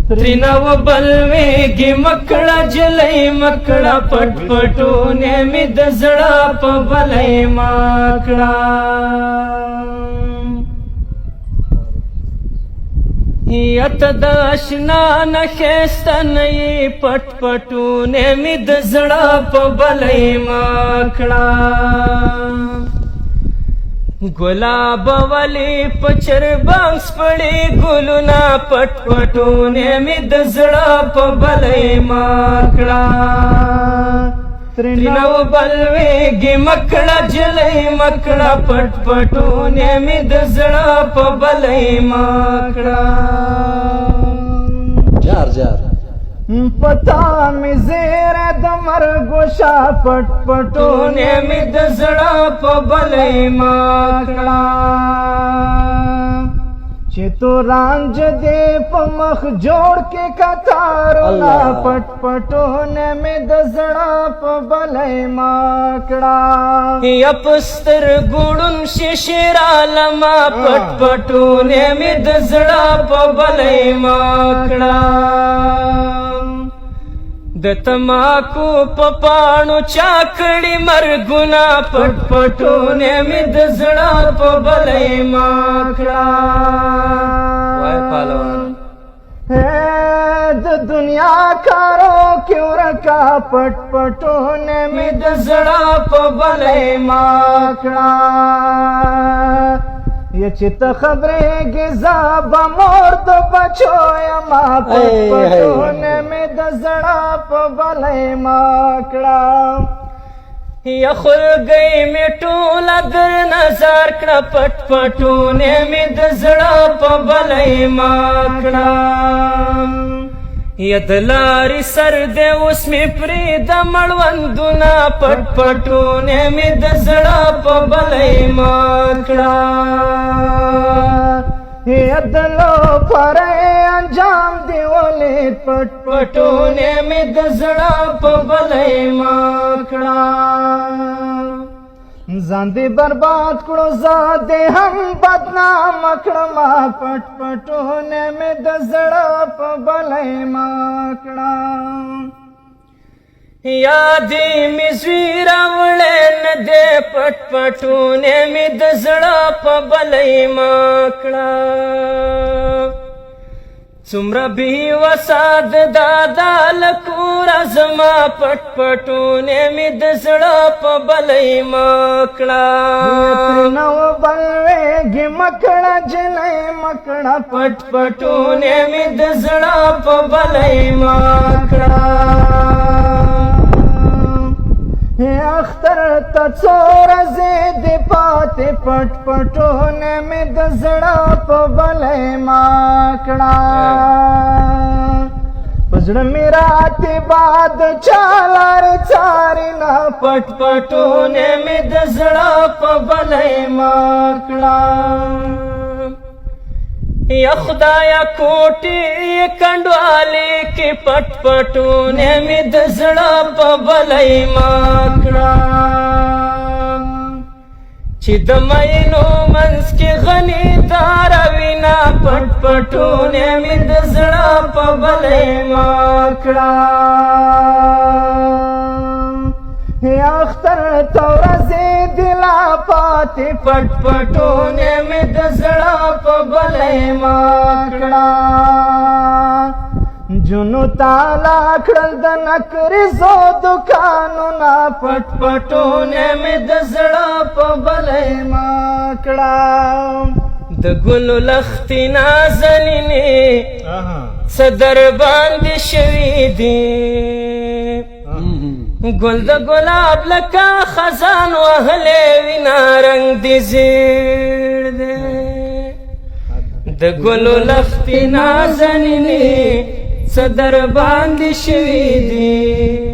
ترینو بلویگی مکڑا جلی مکڑا پٹ پٹونے می دزڑا پا بلی مکڑا یت داشنا نخیستا نئی پٹ پٹونے می دزڑا پا بلی مکڑا گلاب والی پچر بانس پڑی گلونا پٹ پٹونے می دزڑا پا بلی مکڑا ترینو بلویگی مکڑا جلی مکڑا پٹ پٹونے می دزڑا پا بلی مکڑا جار جار پتا می زیر دمر گوشا پٹ پٹونے می دزڑا پا بلی مکڑا چی تو رانج دے پا مخ جوڑ کے کتارونا پٹ پٹونے می دزڑا پا بلی مکڑا یا پستر گوڑن ششرا لما پٹ پٹونے می دزڑا پا بلی مکڑا د تماکو پپانو چاکڑی مرگنا پٹ پٹونے می دزڑا پا بلی مکڑا وای پالوان د دنیا کارو کیوں رکا پٹ پٹونے می دزڑا پا بلی مکڑا یہ چت خبریں گزا بمورد بچو یما پٹ پٹونے میں دزڑا پا بلی مکڑا یا خل گئی میں ٹولا در نظر کڑا پٹ پٹونے میں دزڑا پا بلی مکڑا یا دلاری سر دے اس میں پرید مڑوندونا پٹ پٹونے میں دزڑا پا بلی مکڑا یا دلو پرے انجام دیولی پٹ پٹونے میں دزڑا پا بلی مکڑا زاندی برباد کڑو زادے ہم بدنام کڑما پٹ پٹونے میں دزڑا پا بلی مکڑا یادی می زویرا وڑین دے پٹ پٹونے می دزڑا پا بلی مکڑا سمرا بھی وساد دادا لکورا زما پٹ پٹونے می دزڑا پا بلی مکڑا ترینو بلویگی مکڑا جلی مکڑا پٹ پٹونے می دزڑا پا بلی مکڑا اختر تڅور زید پاتے پٹ پٹونے میں دزڑا پا بلی مکڑا پزڑ میرا تی باد چالار چارینا پٹ پٹونے میں دزڑا پا بلی مکڑا یا خدایا کوٹی کنڈوالی کی پٹ پٹونے میں دزڑا پا بلی مکڑا چی دمینو منس کی غنی داروینا پٹ پٹونے میں دزڑا پا بلی مکڑا اختر تورزی دلا پاتی پٹ پٹونے میں دزڑا پا بلی مکڑا جنو تالا کھڑل دنکری زو دکانو نا پٹ پٹونے میں دزڑا پا بلی مکڑا د گلو لختی نازنینی صدر باندې شوی دی گل د گلاب لکا خزان وهلے وینا رنگ دی زیر دے د گلو لختی نازنینی صدر باندې شوی دی